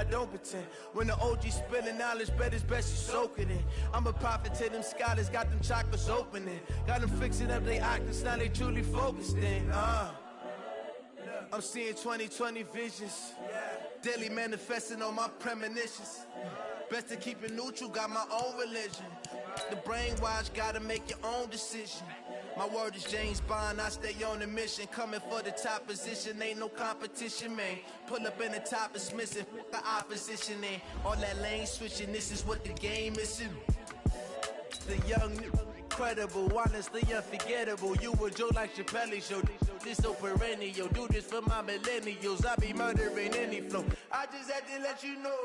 I don't pretend. When the OG spilling knowledge, bet it's best you soak it in. I'm a prophet to them scholars, got them chakras opening. Got them fixing up they octaves, now they truly focused in. I'm seeing 2020 visions. Daily manifesting on my premonitions. Best to keep it neutral, got my own religion. The brainwash, gotta make your own decision. My word is James Bond, I stay on a mission. Coming for the top position, ain't no competition, man. Pull up in the top is missing, the opposition, man. All that lane switching, this is what the game is. The young, incredible, honestly unforgettable. You a Joe like Chappelle show. This so perennial, do this for my millennials. I be murdering any flow. I just had to let you know.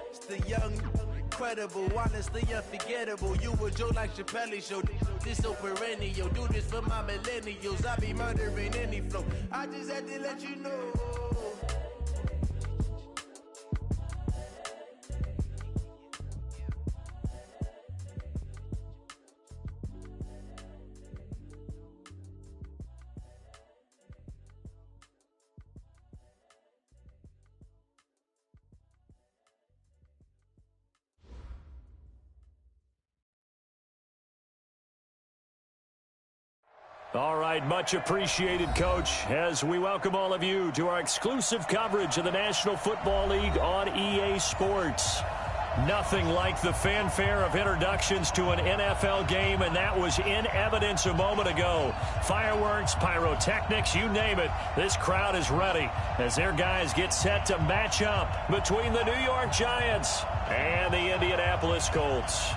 It's the young, incredible, honestly unforgettable. You a Joe like Chappelle show. This so perennial, do this for my millennials. I be murdering any flow. I just had to let you know. All right, much appreciated, Coach, as we welcome all of you to our exclusive coverage of the National Football League on EA Sports. Nothing like the fanfare of introductions to an NFL game, and that was in evidence a moment ago. Fireworks, pyrotechnics, you name it. This crowd is ready as their guys get set to match up between the New York Giants and the Indianapolis Colts.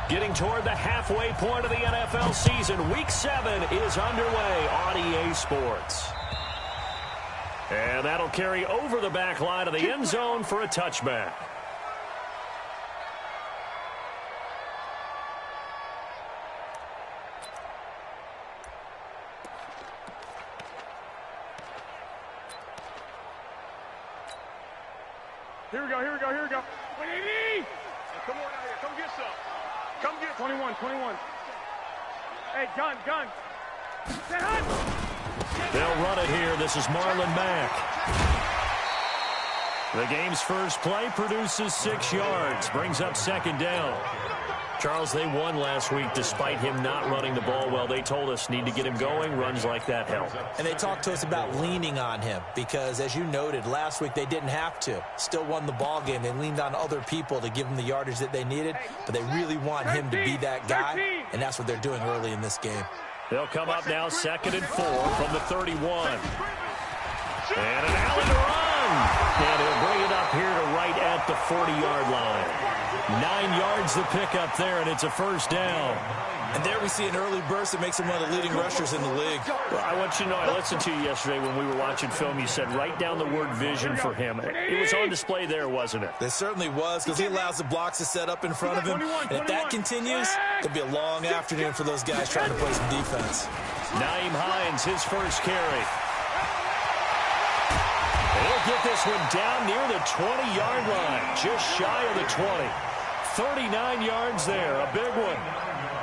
Getting toward the halfway point of the NFL season, Week 7 is underway on EA Sports. And that'll carry over the back line of the end zone for a touchback. Here we go. Hey, come on out here. Come get some. Come get 21. Hey, gun. They'll run it here. This is Marlon Mack. The game's first play produces 6 yards. Brings up second down. Charles, they won last week despite him not running the ball well. They told us need to get him going. Runs like that help. And they talked to us about leaning on him because, as you noted, last week they didn't have to. Still won the ball game. They leaned on other people to give them the yardage that they needed, but they really want him to be that guy, and that's what they're doing early in this game. They'll come up now 2nd and 4 from the 31. And an Allen to run. And he'll bring it up here to right at the 40-yard line. 9 yards the pickup there, and it's a first down. And there we see an early burst that makes him one of the leading rushers in the league. Well, I want you to know, I listened to you yesterday when we were watching film. You said write down the word vision for him. It was on display there, wasn't it? It certainly was, because he allows the blocks to set up in front of him. And if that continues, it'll be a long afternoon for those guys trying to play some defense. Naeem Hines, his first carry. He'll get this one down near the 20-yard line, just shy of the 20. 39 yards there, a big one.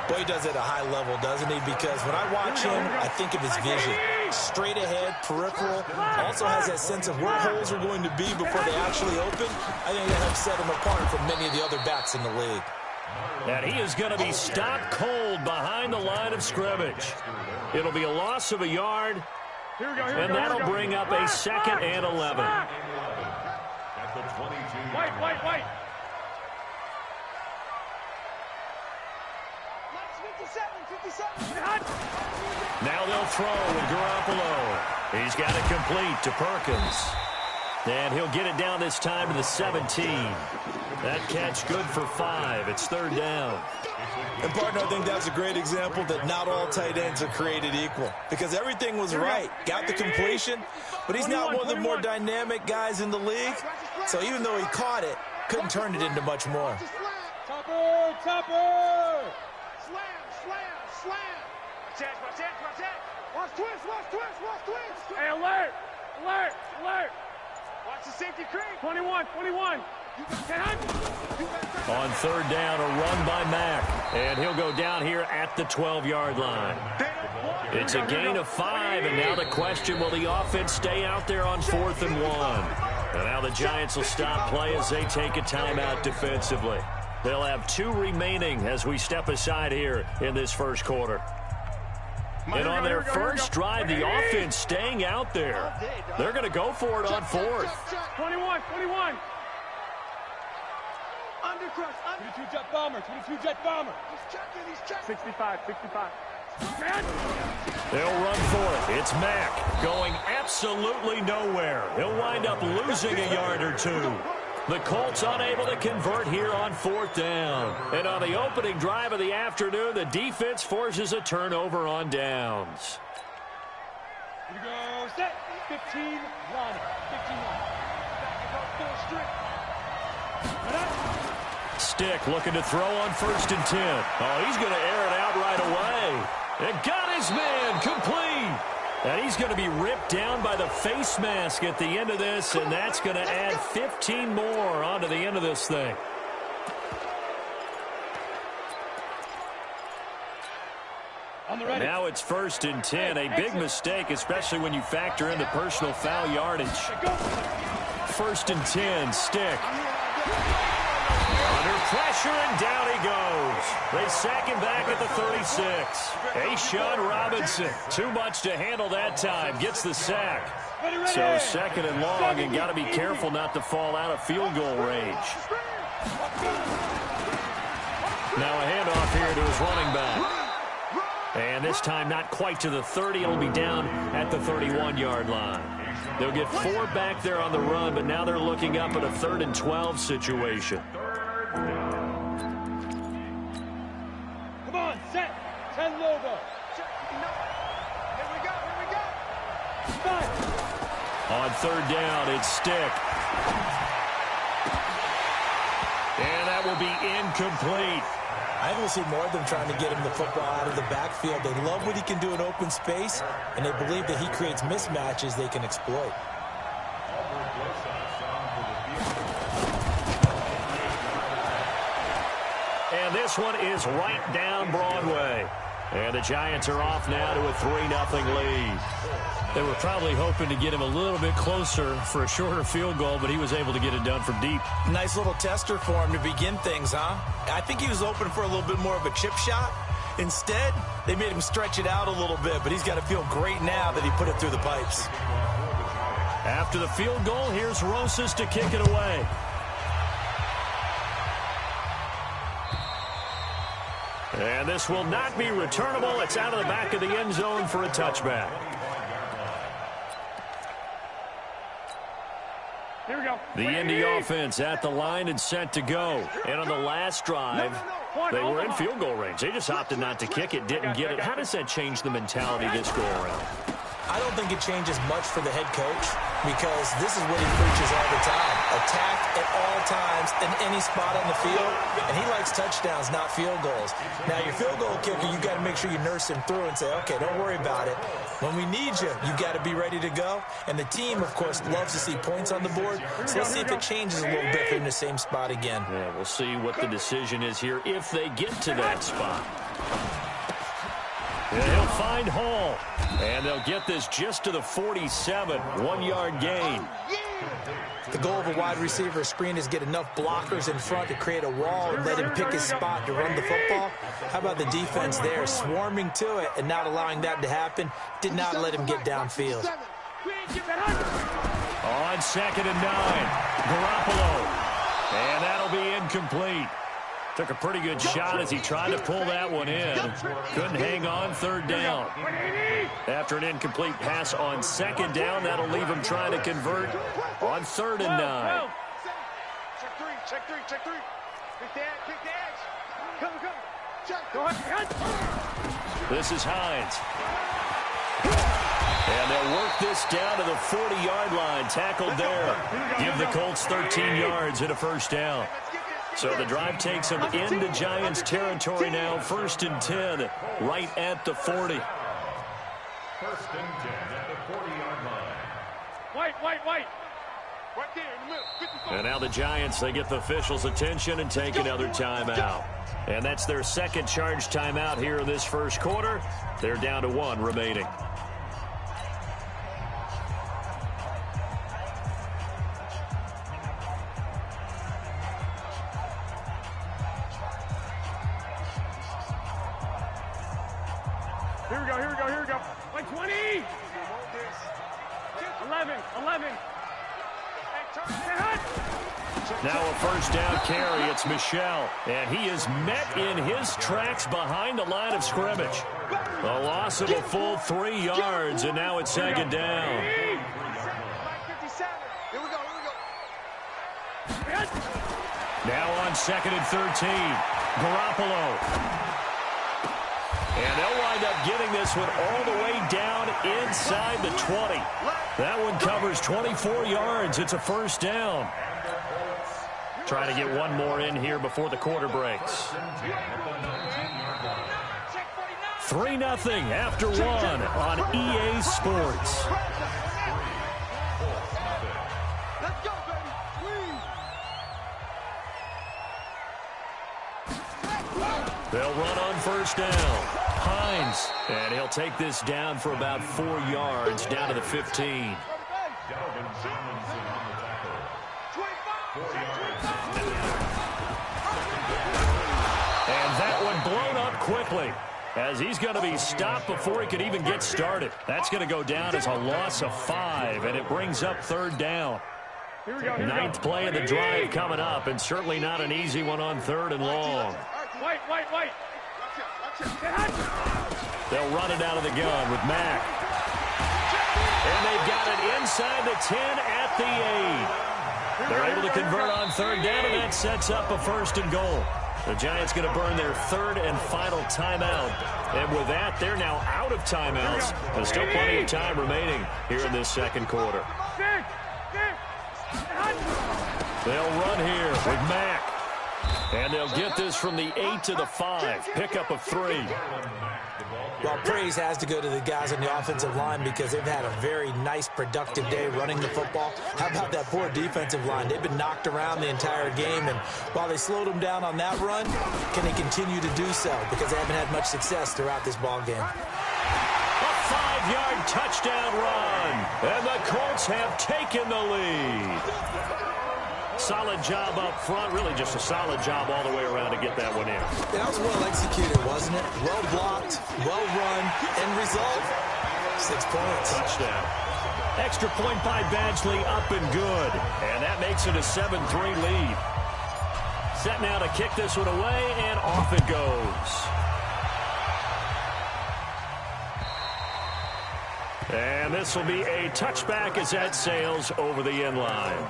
Boy, he does it at a high level, doesn't he? Because when I watch him, I think of his vision. Straight ahead, peripheral. Also has that sense of where holes are going to be before they actually open. I think that helps set him apart from many of the other backs in the league. And he is going to be stopped cold behind the line of scrimmage. It'll be a loss of a yard, and that'll bring up a 2nd and 11. White. Now they'll throw with Garoppolo. He's got it complete to Perkins. And he'll get it down this time to the 17. That catch good for 5. It's 3rd down. And, partner, I think that's a great example that not all tight ends are created equal. Because everything was right. Got the completion, but he's not one of the more dynamic guys in the league. So even though he caught it, couldn't turn it into much more. Topper! Slam! Watch twist! Hey, alert! Watch the safety creep! 21! On 3rd down, a run by Mack. And he'll go down here at the 12-yard line. It's a gain of 5, and now the question, will the offense stay out there on 4th and 1? And now the Giants will stop play as they take a timeout defensively. They'll have 2 remaining as we step aside here in this first quarter. And on their first drive, the offense staying out there. They're going to go for it on 4th. 21. Undercrush. 22 jet bomber. 65. They'll run for it. It's Mack going absolutely nowhere. He'll wind up losing a yard or 2. The Colts unable to convert here on 4th down. And on the opening drive of the afternoon, the defense forces a turnover on downs. Here we go. Set. 15 line. 15 line. Back about 4 straight. Stick looking to throw on 1st and 10. Oh, he's going to air it out right away. And got his man complete. And he's going to be ripped down by the face mask at the end of this, and that's going to add 15 more onto the end of this thing. Now it's 1st and 10. A big mistake, especially when you factor in the personal foul yardage. 1st and 10, Stick. Under pressure, and down he goes. They sack him back at the 36. Ashawn Robinson, too much to handle that time, gets the sack. So 2nd and long, and got to be careful not to fall out of field goal range. Now a handoff here to his running back. And this time not quite to the 30. It'll be down at the 31-yard line. They'll get 4 back there on the run, but now they're looking up at a 3rd and 12 situation. Come on, set. 10 Lobo. Here we go. 5. On 3rd down, it's Stick. And that will be incomplete. I don't see more of them trying to get him the football out of the backfield. They love what he can do in open space, and they believe that he creates mismatches they can exploit. And this one is right down Broadway. And the Giants are off now to a 3-0 lead. They were probably hoping to get him a little bit closer for a shorter field goal, but he was able to get it done from deep. Nice little tester for him to begin things, huh? I think he was open for a little bit more of a chip shot. Instead, they made him stretch it out a little bit, but he's got to feel great now that he put it through the pipes. After the field goal, here's Rosas to kick it away. And this will not be returnable. It's out of the back of the end zone for a touchback. Here we go. The Indy offense at the line and set to go. And on the last drive, they were in field goal range. They just opted not to kick it, didn't get it. How does that change the mentality this go around? I don't think it changes much for the head coach because this is what he preaches all the time. Attack at all times in any spot on the field, and he likes touchdowns, not field goals. Now, your field goal kicker, you got to make sure you nurse him through and say, okay, don't worry about it. When we need you, you got to be ready to go. And the team, of course, loves to see points on the board, so let's see if it changes a little bit in the same spot again. Yeah, we'll see what the decision is here if they get to that spot. And he'll find Hall. And they'll get this just to the 47. 1-yard gain. The goal of a wide receiver screen is get enough blockers in front to create a wall and let him pick his spot to run the football. How about the defense there, swarming to it and not allowing that to happen? Did not let him get downfield. On 2nd and 9, Garoppolo. And that'll be incomplete. Took a pretty good shot as he tried to pull that one in. Couldn't hang on 3rd down. After an incomplete pass on 2nd down, that'll leave him trying to convert on 3rd and 9. Check three. Kick the edge. Come. Go ahead. This is Hines. And they'll work this down to the 40-yard line. Tackled there. Give the Colts 13 yards and a 1st down. So the drive takes them into Giants territory now. 1st and 10, right at the 40. 1st and 10 at the 40-yard line. White. Right there in the middle. 55. And now the Giants, they get the officials' attention and take another timeout. And that's their second charge timeout here in this first quarter. They're down to 1 remaining. Here we go, here we go, here we go. Like 20. 11. Now a first down carry. It's Michel. And he is met in his tracks behind the line of scrimmage. A loss of a full 3 yards, and now it's second down. Now on 2nd and 13. Garoppolo. And they'll wind up getting this one all the way down inside the 20. That one covers 24 yards. It's a first down. Trying to get one more in here before the quarter breaks. 3-0 after 1 on EA Sports. They'll run on first down. Hines, and he'll take this down for about 4 yards, down to the 15. And that one blown up quickly, as he's going to be stopped before he could even get started. That's going to go down as a loss of 5, and it brings up 3rd down. Ninth play of the drive coming up, and certainly not an easy one on 3rd and long. White. They'll run it out of the gun with Mack. And they've got it inside the 10 at the 8. They're able to convert on 3rd down, and that sets up a 1st and goal. The Giants going to burn their 3rd and final timeout. And with that, they're now out of timeouts. There's still plenty of time remaining here in this second quarter. They'll run here with Mack. And they'll get this from the 8 to the 5. Pickup of 3. Well, praise has to go to the guys on the offensive line because they've had a very nice, productive day running the football. How about that poor defensive line? They've been knocked around the entire game, and while they slowed them down on that run, can they continue to do so? Because they haven't had much success throughout this ball game. A 5-yard touchdown run, and the Colts have taken the lead. Solid job up front, really just a solid job all the way around to get that one in. That was well executed, wasn't it? Well blocked, well run, end result, 6 points. Touchdown. Extra point by Badgley, up and good. And that makes it a 7-3 lead. Set now to kick this one away, and off it goes. And this will be a touchback as that sails over the end line.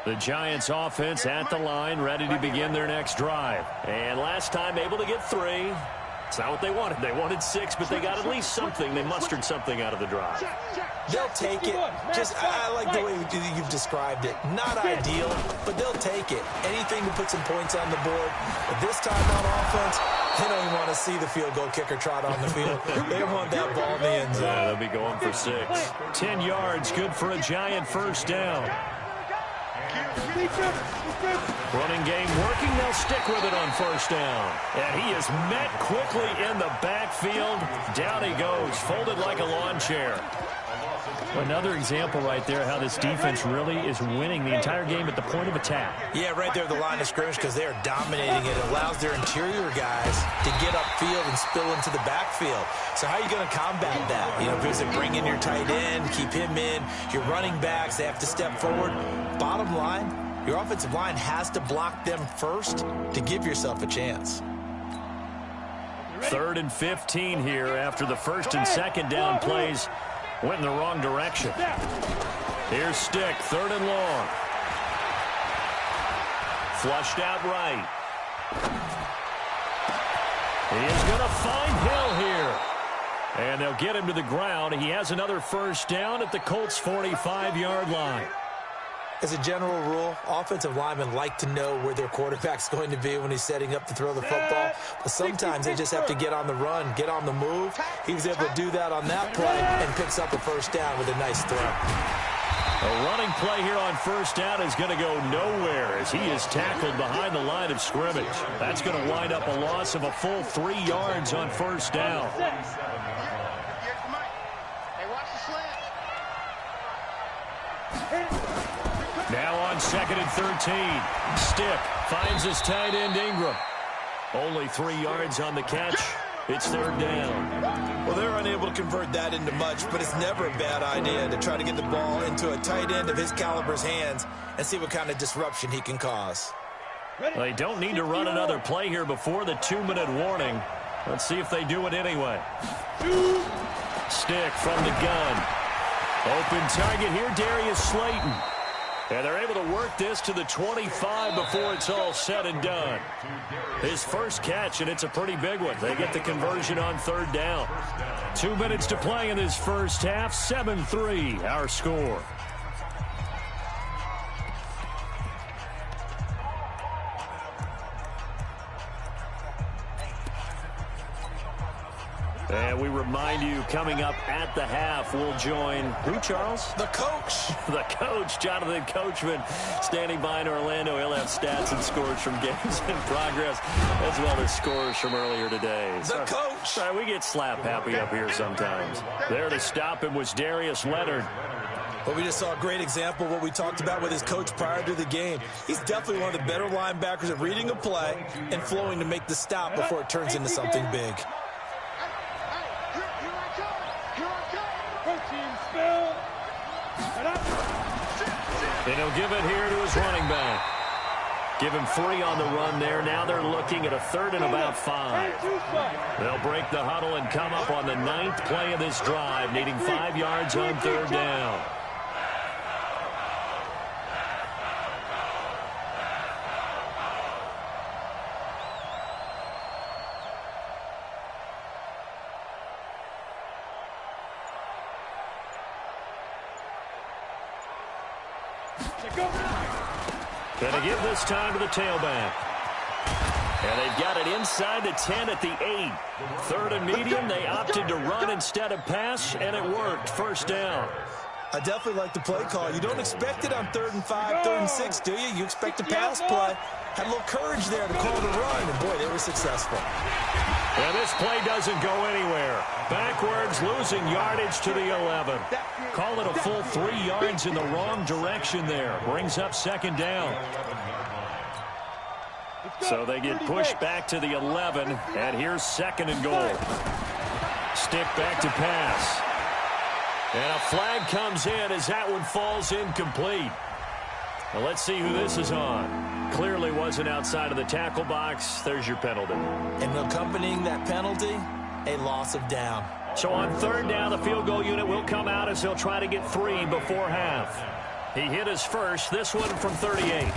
The Giants offense at the line, ready to begin their next drive. And last time able to get 3. It's not what they wanted. They wanted 6, but they got at least something. They mustered something out of the drive. They'll take it. Just, I like the way you've described it. Not ideal, but they'll take it. Anything to put some points on the board. But this time on offense, they don't even want to see the field goal kicker trot on the field. They want that ball in the end zone. Yeah, they'll be going for 6. 10 yards, good for a Giant first down. Running game working. They'll stick with it on first down. And he is met quickly in the backfield. Down he goes, folded like a lawn chair. Another example right there how this defense really is winning the entire game at the point of attack. Yeah, right there at the line of scrimmage because they are dominating it. It allows their interior guys to get upfield and spill into the backfield. So how are you going to combat that? You know, visit, bring in your tight end, keep him in. Your running backs, they have to step forward. Bottom line, your offensive line has to block them first to give yourself a chance. 3rd and 15 here after the first and second down plays went in the wrong direction. Here's Stick, 3rd and long. Flushed out right. He is going to find Hill here. And they'll get him to the ground. He has another first down at the Colts' 45-yard line. As a general rule, offensive linemen like to know where their quarterback's going to be when he's setting up to throw the football. But sometimes they just have to get on the run, get on the move. He was able to do that on that play and picks up a first down with a nice throw. A running play here on first down is going to go nowhere as he is tackled behind the line of scrimmage. That's going to wind up a loss of a full 3 yards on first down. Now on 2nd and 13. Stick finds his tight end Ingram. Only 3 yards on the catch. It's 3rd down. Well, they're unable to convert that into much, but it's never a bad idea to try to get the ball into a tight end of his caliber's hands and see what kind of disruption he can cause. They don't need to run another play here before the 2-minute warning. Let's see if they do it anyway. Stick from the gun. Open target here, Darius Slayton. And they're able to work this to the 25 before it's all said and done. His first catch, and it's a pretty big one. They get the conversion on 3rd down. 2 minutes to play in this first half. 7-3, our score. And we remind you, coming up at the half, we'll join who, Charles? The coach. The coach, Jonathan Coachman, standing by in Orlando. He'll have stats and scores from games in progress, as well as scores from earlier today. The coach. Sorry, we get slap happy up here sometimes. There to stop him was Darius Leonard. But we just saw a great example of what we talked about with his coach prior to the game. He's definitely one of the better linebackers at reading a play and flowing to make the stop before it turns into something big. And he'll give it here to his running back. Give him 3 on the run there. Now they're looking at a 3rd and about 5. They'll break the huddle and come up on the 9th play of this drive, needing 5 yards on 3rd down. Going to give this time to the tailback. And they've got it inside the 10 at the 8. 3rd and medium, they opted to run instead of pass, and it worked. First down. I definitely like the play call. You don't expect it on 3rd and 5, 3rd and 6, do you? You expect a pass play. Had a little courage there to call the run, and boy, they were successful. And this play doesn't go anywhere. Backwards, losing yardage to the 11. Call it a full 3 yards in the wrong direction there. Brings up 2nd down. So they get pushed back to the 11, and here's 2nd and goal. Stick back to pass. And a flag comes in as that one falls incomplete. Now let's see who this is on. Clearly wasn't outside of the tackle box. There's your penalty. And accompanying that penalty, a loss of down. So on 3rd down, the field goal unit will come out as they'll try to get 3 before half. He hit his first, this one from 38.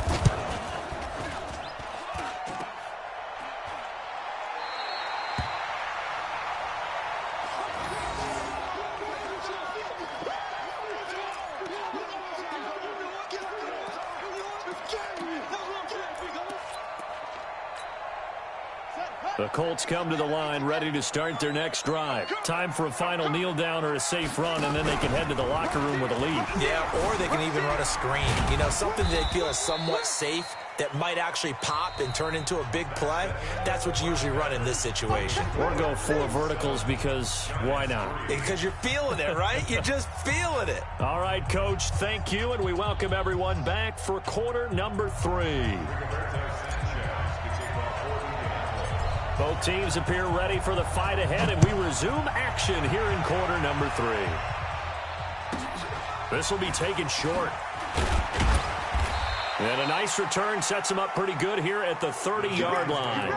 The Colts come to the line ready to start their next drive. Time for a final kneel down or a safe run, and then they can head to the locker room with a lead. Yeah, or they can even run a screen. You know, something they feel is somewhat safe that might actually pop and turn into a big play. That's what you usually run in this situation. Or go 4 verticals because why not? Because you're feeling it, right? You're just feeling it. All right, Coach, thank you, and we welcome everyone back for quarter number 3. Both teams appear ready for the fight ahead, and we resume action here in quarter number 3. This will be taken short. And a nice return sets them up pretty good here at the 30-yard line.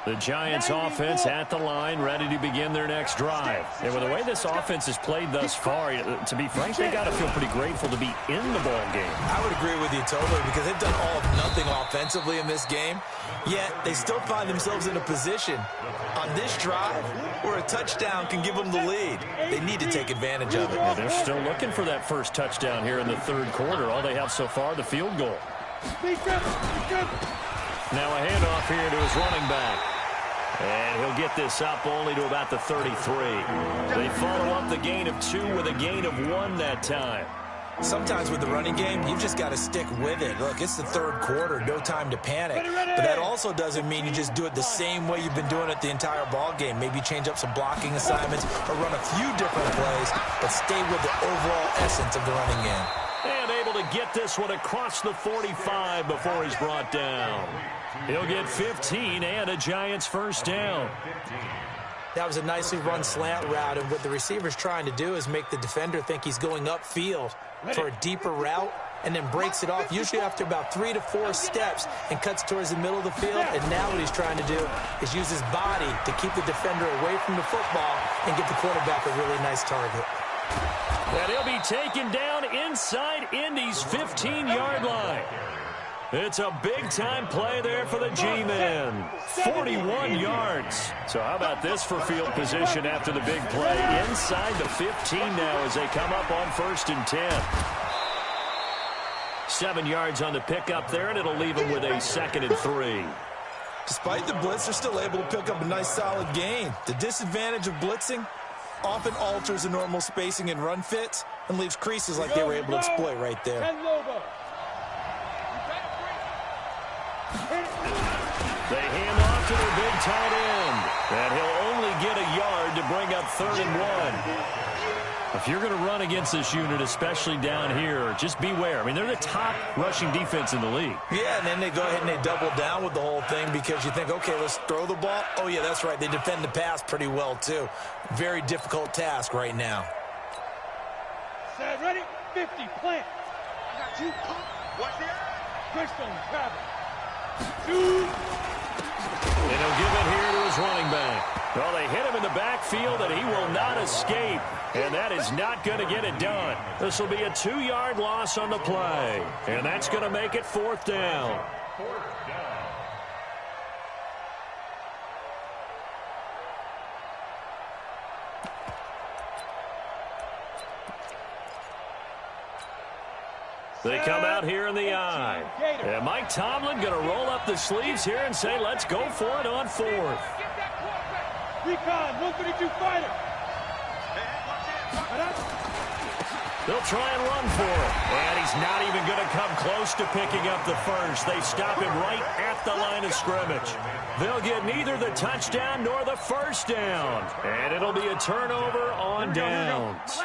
The Giants offense at the line, ready to begin their next drive. And with the way this offense has played thus far, to be frank, they got to feel pretty grateful to be in the ball game. I would agree with you totally, because they've done all of nothing offensively in this game, yet they still find themselves in a position on this drive where a touchdown can give them the lead. They need to take advantage of it. Yeah, they're still looking for that first touchdown here in the third quarter. All they have so far, the field goal. Now a handoff here to his running back. And he'll get this up only to about the 33. They follow up the gain of 2 with a gain of 1 that time. Sometimes with the running game, you've just got to stick with it. Look, it's the third quarter, no time to panic. But that also doesn't mean you just do it the same way you've been doing it the entire ball game. Maybe change up some blocking assignments or run a few different plays, but stay with the overall essence of the running game. And able to get this one across the 45 before he's brought down. He'll get 15 and a Giants first down. That was a nicely run slant route, and what the receiver's trying to do is make the defender think he's going upfield for a deeper route, and then breaks it off, usually after about 3 to 4 steps, and cuts towards the middle of the field. And now what he's trying to do is use his body to keep the defender away from the football and get the quarterback a really nice target. And he'll be taken down inside Indy's 15-yard line. It's a big-time play there for the G-men. 41 yards. So how about this for field position after the big play? Inside the 15 now as they come up on 1st and 10. 7 yards on the pickup there, and it'll leave them with a 2nd and 3. Despite the blitz, they're still able to pick up a nice solid gain. The disadvantage of blitzing often alters the normal spacing and run fits and leaves creases like they were able to exploit right there. They hand off to their big tight end, and he'll only get a yard to bring up 3rd and 1. If you're going to run against this unit, especially down here, just beware. I mean, they're the top rushing defense in the league. Yeah, and then they go ahead and they double down with the whole thing because you think, okay, let's throw the ball. Oh, yeah, that's right. They defend the pass pretty well, too. Very difficult task right now. Set, ready, 50, plant. I got you. Watch the eye. Christian, travel. And he'll give it here to his running back. Well, they hit him in the backfield, and he will not escape. And that is not going to get it done. This will be a 2-yard loss on the play. And that's going to make it 4th down. They come out here in the eye. And Mike Tomlin going to roll up the sleeves here and say, let's go for it on 4th. Recon, 132 fighter. They'll try and run for it. And he's not even going to come close to picking up the first. They stop him right at the line of scrimmage. They'll get neither the touchdown nor the first down. And it'll be a turnover on downs.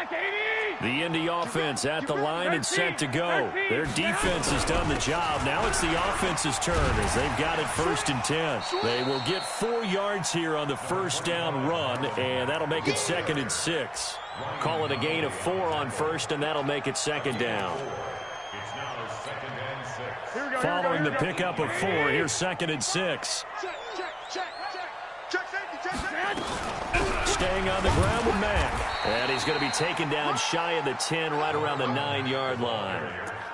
The Indy offense at the line and set to go. Their defense has done the job. Now it's the offense's turn as they've got it 1st and 10. They will get 4 yards here on the first down run, and that'll make it 2nd and 6. Call it a gain of 4 on 1st, and that'll make it 2nd down. Following the pickup of 4, here's 2nd and 6. Staying on the ground with Mack. And he's going to be taken down shy of the 10, right around the 9-yard line.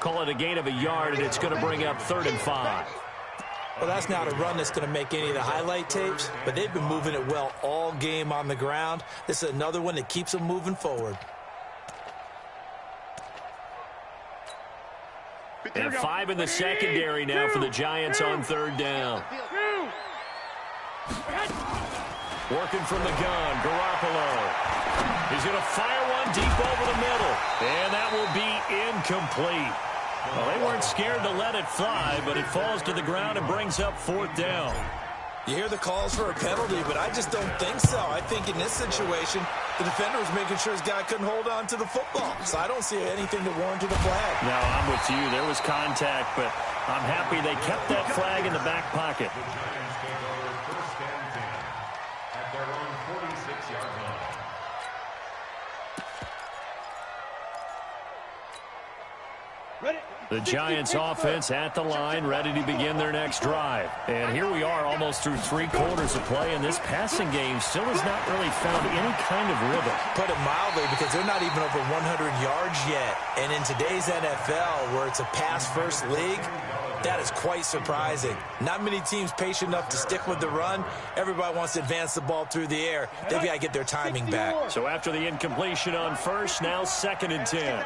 Call it a gain of a yard, and it's going to bring up 3rd and 5. Well, that's not a run that's going to make any of the highlight tapes, but they've been moving it well all game on the ground. This is another one that keeps them moving forward. And 5 in the secondary now for the Giants on 3rd down. Working from the gun, Garoppolo. He's going to fire one deep over the middle. And that will be incomplete. Well, they weren't scared to let it fly, but it falls to the ground and brings up 4th down. You hear the calls for a penalty, but I just don't think so. I think in this situation, the defender was making sure his guy couldn't hold on to the football. So I don't see anything that warranted a flag. No, I'm with you. There was contact, but I'm happy they kept that flag in the back pocket. The Giants offense at the line, ready to begin their next drive. And here we are almost through 3 quarters of play, and this passing game still has not really found any kind of rhythm. Put it mildly, because they're not even over 100 yards yet. And in today's NFL, where it's a pass-first league, that is quite surprising. Not many teams patient enough to stick with the run. Everybody wants to advance the ball through the air. They've got to get their timing back. So after the incompletion on first, now 2nd and 10.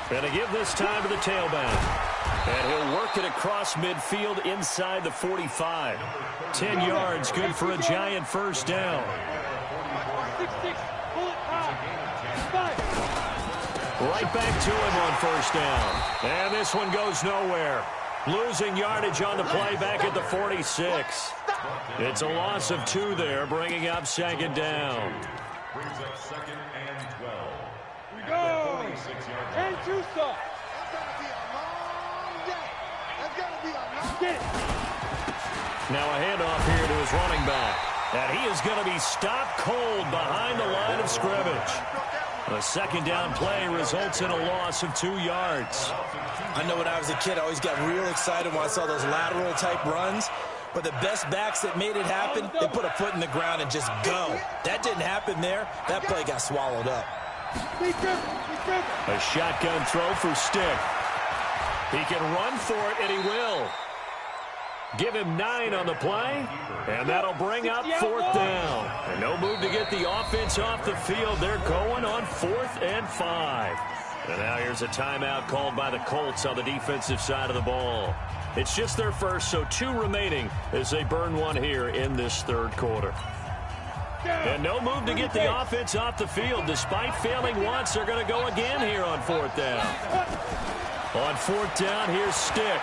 Going to give this time to the tailback. And he'll work it across midfield inside the 45. 10 yards, good for a Giant first down. Right back to him on first down. And this one goes nowhere. Losing yardage on the play back at the 46. It's a loss of 2 there, bringing up 2nd down. Brings up 2nd and 12. We go. And 2 stop. Now a handoff here to his running back. And he is going to be stopped cold behind the line of scrimmage. A 2nd down play results in a loss of 2 yards. I know when I was a kid, I always got real excited when I saw those lateral-type runs. But the best backs that made it happen, they put a foot in the ground and just go. That didn't happen there. That play got swallowed up. A shotgun throw for Stick. He can run for it, and he will. Give him 9 on the play, and that'll bring up 4th down. And no move to get the offense off the field. They're going on 4th and 5. And now here's a timeout called by the Colts on the defensive side of the ball. It's just their first, so 2 remaining as they burn one here in this 3rd quarter. And no move to get the offense off the field. Despite failing once, they're going to go again here on 4th down. On 4th down, here's Stick.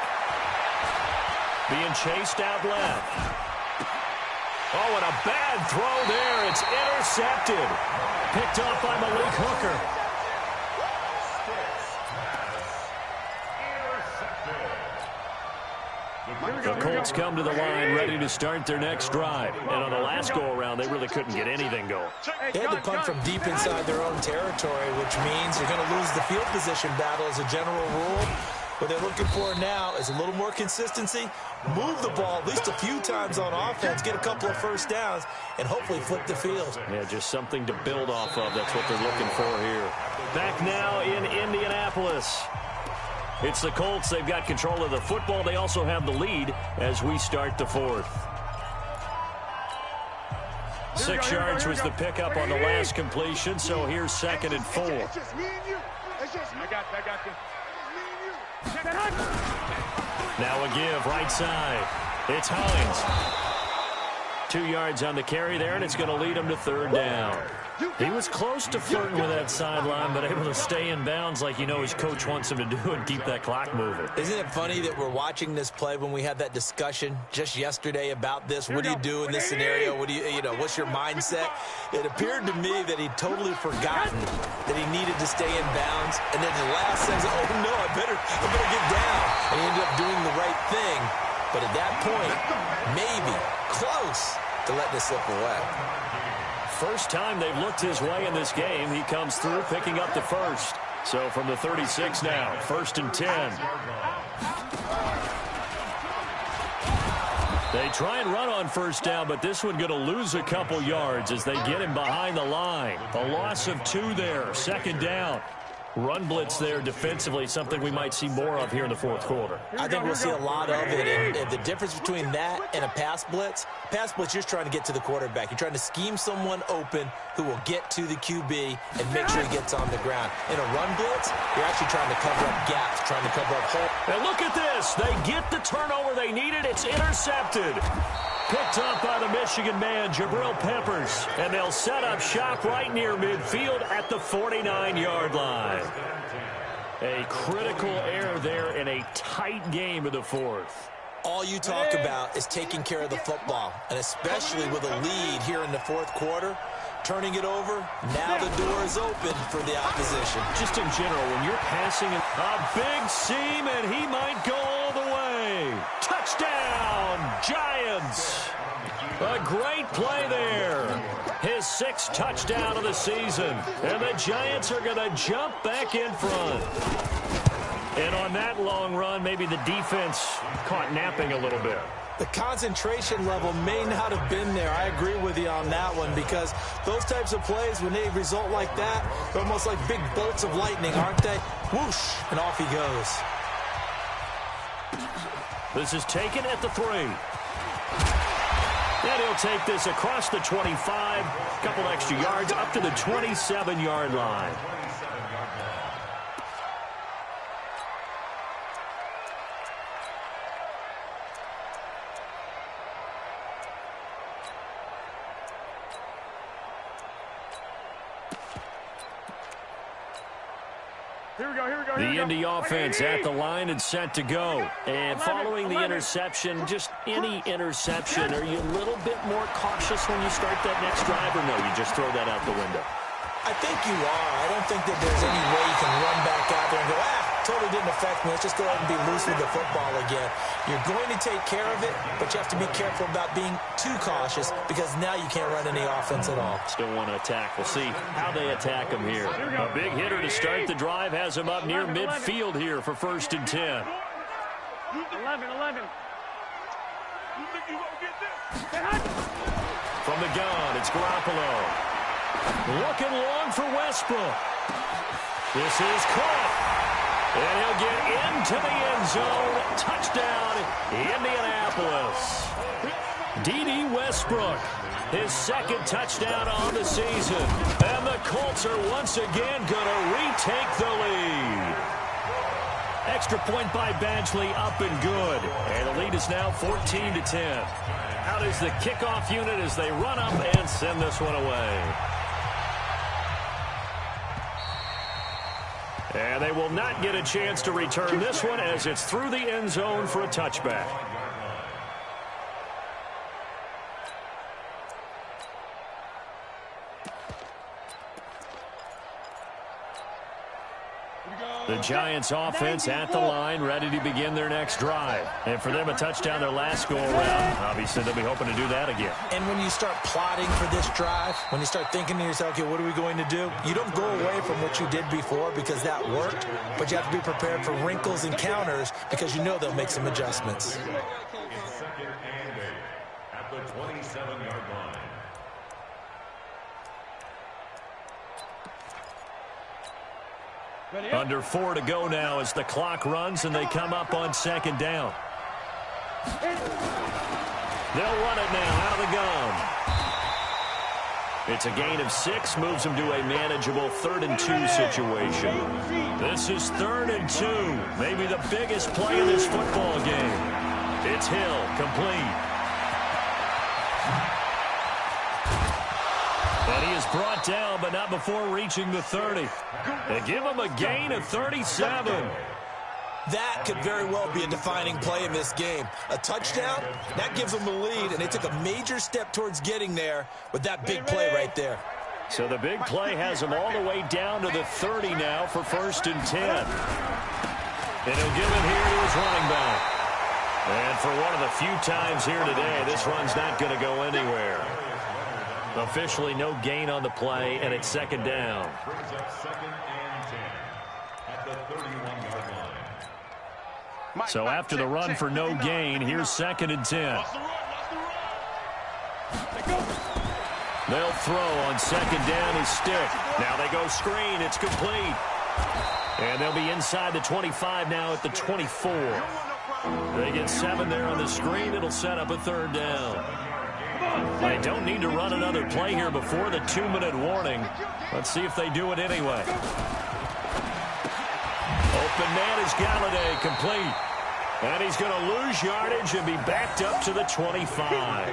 Being chased out left. Oh, and a bad throw there. It's intercepted. Picked off by Malik Hooker. The Colts come to the line ready to start their next drive. And on the last go-around, they really couldn't get anything going. They had to punt from deep inside their own territory, which means you're going to lose the field position battle as a general rule. What they're looking for now is a little more consistency, move the ball at least a few times on offense, get a couple of first downs, and hopefully flip the field. Yeah, just something to build off of. That's what they're looking for here. Back now in Indianapolis. It's the Colts. They've got control of the football. They also have the lead as we start the 4th. 6 yards was the pickup on the last completion, so here's 2nd and 4. I got you. Now a give, right side. It's Hines. 2 yards on the carry there, and it's going to lead him to 3rd down. He was close to flirting with that sideline, but able to stay in bounds like you know his coach wants him to do and keep that clock moving. Isn't it funny that we're watching this play when we had that discussion just yesterday about this? What do you do in this scenario? What do you know, what's your mindset? It appeared to me that he'd totally forgotten that he needed to stay in bounds. And then the last says, oh, no, I better get down. And he ended up doing the right thing. But at that point, maybe close to letting it slip away. First time they've looked his way in this game. He comes through picking up the first. So from the 36 now, 1st and 10. They try and run on first down, but this one going to lose a couple yards as they get him behind the line. A loss of 2 there, 2nd down. Run blitz there defensively, something we might see more of here in the 4th quarter. I think we'll see a lot of it, and the difference between that and a pass blitz, you're just trying to get to the quarterback. You're trying to scheme someone open who will get to the QB and make sure he gets on the ground. In a run blitz, you're actually trying to cover up gaps, trying to cover up holes. And look at this. They get the turnover they needed. It's intercepted. Picked up by the Michigan man, Jabril Peppers. And they'll set up shop right near midfield at the 49-yard line. A critical error there in a tight game of the 4th. All you talk about is taking care of the football, and especially with a lead here in the 4th quarter, turning it over, now the door is open for the opposition. Just in general, when you're passing a big seam, and he might go all the way. Touchdown, Giants! A great play there. his 6th touchdown of the season. And the Giants are going to jump back in front. And on that long run, maybe the defense caught napping a little bit. The concentration level may not have been there. I agree with you on that one, because those types of plays, when they result like that, they're almost like big bolts of lightning, aren't they? Whoosh, and off he goes. This is taken at the 3. And he'll take this across the 25, a couple extra yards up to the 27-yard line. The Indy offense at the line and set to go. And following the interception, just any interception, are you a little bit more cautious when you start that next drive, or no, you just throw that out the window? I think you are. I don't think that there's any way you can run back out there and go, totally didn't affect me. Let's just go ahead and be loose with the football again. You're going to take care of it, but you have to be careful about being too cautious, because now you can't run any offense at all. Still want to attack. We'll see how they attack him here. A big hitter to start the drive has him up near midfield here for 1st and 10. 11. You think you gonna get this? From the gun, it's Garoppolo. Looking long for Westbrook. This is caught. And he'll get into the end zone. Touchdown, Indianapolis. D.D. Westbrook, his 2nd touchdown on the season. And the Colts are once again going to retake the lead. Extra point by Badgley, up and good. And the lead is now 14-10. Out is the kickoff unit as they run up and send this one away. And they will not get a chance to return this one as it's through the end zone for a touchback. The Giants offense at the line, ready to begin their next drive. And for them, a touchdown their last go-around. Obviously, they'll be hoping to do that again. And when you start plotting for this drive, when you start thinking to yourself, okay, what are we going to do? You don't go away from what you did before because that worked, but you have to be prepared for wrinkles and counters because you know they'll make some adjustments. It's 2nd and 8 at the 27-yard line. Under 4 to go now as the clock runs and they come up on 2nd down. They'll run it now out of the gun. It's a gain of 6, moves them to a manageable 3rd and 2 situation. This is 3rd and 2, maybe the biggest play of this football game. It's Hill, complete. And he is brought down, but not before reaching the 30. They give him a gain of 37. That could very well be a defining play in this game. A touchdown, that gives them the lead, and they took a major step towards getting there with that big play right there. So the big play has them all the way down to the 30 now for 1st and 10. And he'll give it here to his running back. And for one of the few times here today, this run's not going to go anywhere. Officially no gain on the play, and it's 2nd down. Brings up 2nd and 10 at the 31-yard line. So after the run for no gain, here's 2nd and 10. They'll throw on 2nd down his stick. Now they go screen. It's complete. And they'll be inside the 25 now at the 24. They get 7 there on the screen. It'll set up a 3rd down. They don't need to run another play here before the 2-minute warning. Let's see if they do it anyway. Open man is Galladay, complete. And he's going to lose yardage and be backed up to the 25.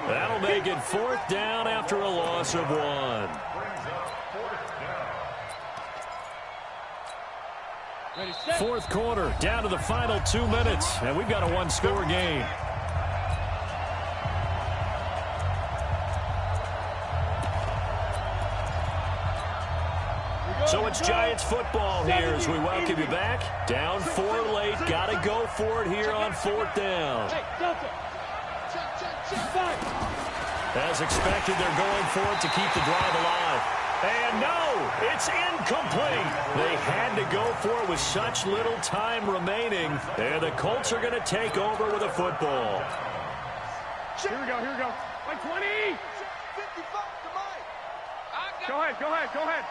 That'll make it 4th down after a loss of 1. 4th quarter, down to the final 2 minutes, and we've got a 1-score game. So it's Giants football here as we welcome you back. Down 4 late. Got to go for it here on 4th down. As expected, they're going for it to keep the drive alive. And no, it's incomplete. They had to go for it with such little time remaining. And the Colts are going to take over with a football. Here we go, here we go. Like 20. Go ahead, go ahead, go ahead.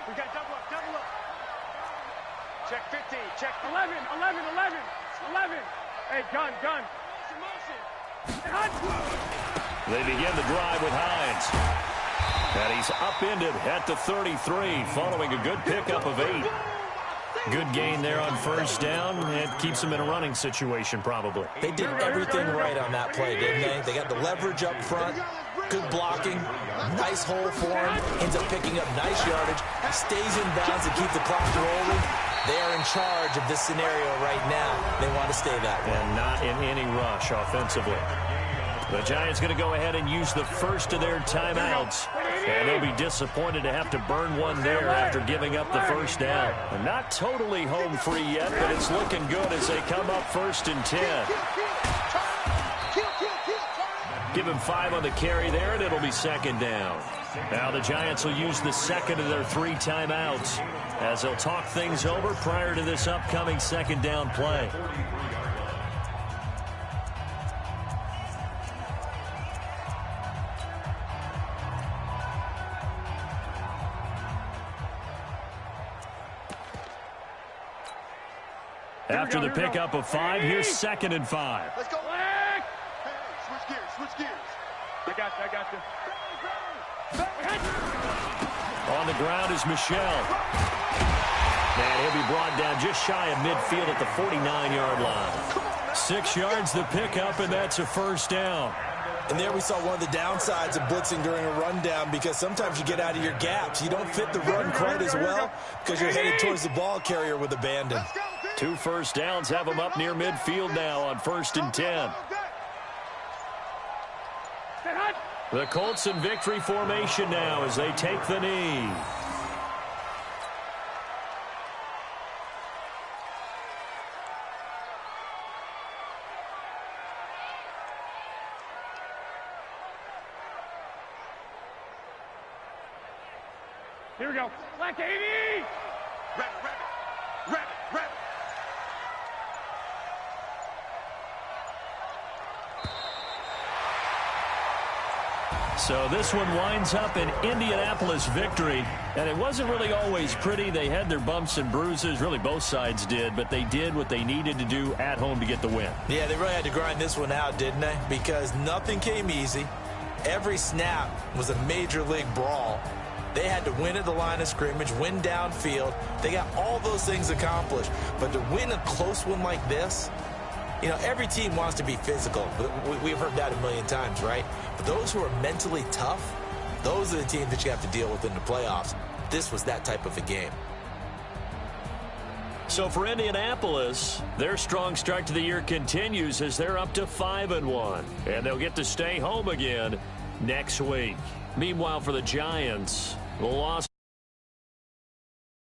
We got double up. Check 15, check 11. Hey, gun. They begin the drive with Hines. And he's upended at the 33 following a good pickup of 8. Good gain there on first down. It keeps them in a running situation probably. They did everything right on that play, didn't they? They got the leverage up front, good blocking, nice hole for him, ends up picking up nice yardage, stays in bounds to keep the clock rolling. They are in charge of this scenario right now. They want to stay that way. And not in any rush offensively. The Giants going to go ahead and use the first of their timeouts. And they'll be disappointed to have to burn one there after giving up the first down. And not totally home free yet, but it's looking good as they come up 1st and 10. Give him 5 on the carry there, and it'll be 2nd down. Now the Giants will use the second of their 3 timeouts as they'll talk things over prior to this upcoming 2nd down play. After the pickup of 5, here's 2nd and 5. Let's go. Hey, switch gears. I got you. On the ground is Michel. And he'll be brought down just shy of midfield at the 49-yard line. 6 yards the pickup, and that's a 1st down. And there we saw one of the downsides of blitzing during a rundown, because sometimes you get out of your gaps. You don't fit the run quite as well because you're headed towards the ball carrier with abandon. 2 first downs have them up near midfield now on 1st and 10. The Colts in victory formation now as they take the knee. Here we go. Black 80. Rabbit. So this one winds up an Indianapolis victory, and it wasn't really always pretty. They had their bumps and bruises, really both sides did, but they did what they needed to do at home to get the win. Yeah, they really had to grind this one out, didn't they? Because nothing came easy. Every snap was a major league brawl. They had to win at the line of scrimmage, win downfield. They got all those things accomplished. But to win a close one like this, you know, every team wants to be physical. We've heard that a million times, right? But those who are mentally tough, those are the teams that you have to deal with in the playoffs. This was that type of a game. So for Indianapolis, their strong start to the year continues as they're up to 5-1. And they'll get to stay home again next week. Meanwhile, for the Giants, the loss